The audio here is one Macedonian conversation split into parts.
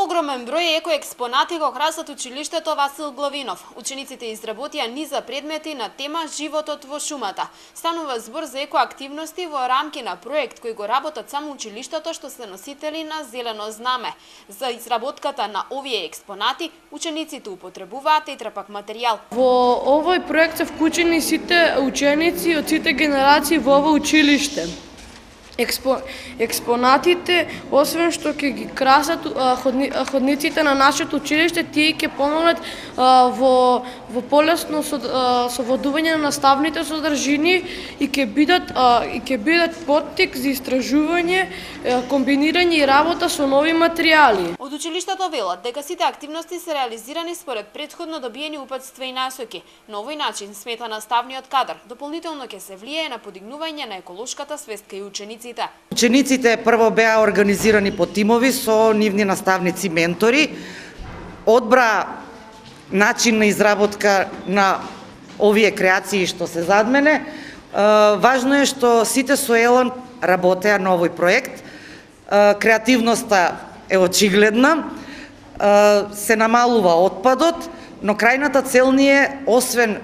Огромен број екоекспонати го красат училиштето Васил Главинов. Учениците изработија низа предмети на тема животот во шумата. Станува збор за екоактивности во рамки на проект кој го работат само училиштето што се носители на зелено знаме. За изработката на овие експонати учениците употребуваат тетрапак материјал. Во овој проект се вклучени сите ученици од сите генерации во ово училиште. Експонатите, освен што ќе ги красат ходниците на нашето училиште, тие ќе помогнат во полесно совладување на наставните содржини и ќе бидат поттик за истражување, комбинирање и работа со нови материјали. Од училиштето велат дека сите активности се реализирани според претходно добиени упатства и насоки. На овој начин, смета наставниот кадар, дополнително ќе се влијае на подигнување на еколошката свест кај учениците. Учениците прво беа организирани по тимови со нивни наставници ментори. Одбра начин на изработка на овие креации што се зад мене. Важно е што сите со елан работеа на овој проект. Креативноста е очигледна. Се намалува отпадот, но крајната цел ни е, освен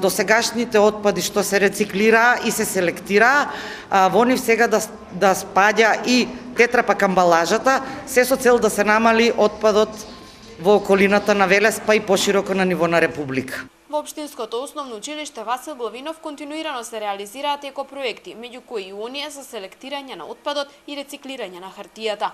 досегашните отпади што се рециклираа и се селектираа, во нив сега да спаѓа и тетрапак амбалажата, се со цел да се намали отпадот во околината на Велес, па и пошироко на ниво на Република. Во Општинското основно училиште Васил Главинов континуирано се реализираат екопроекти, меѓу кои и оние за селектирање на отпадот и рециклирање на хартијата.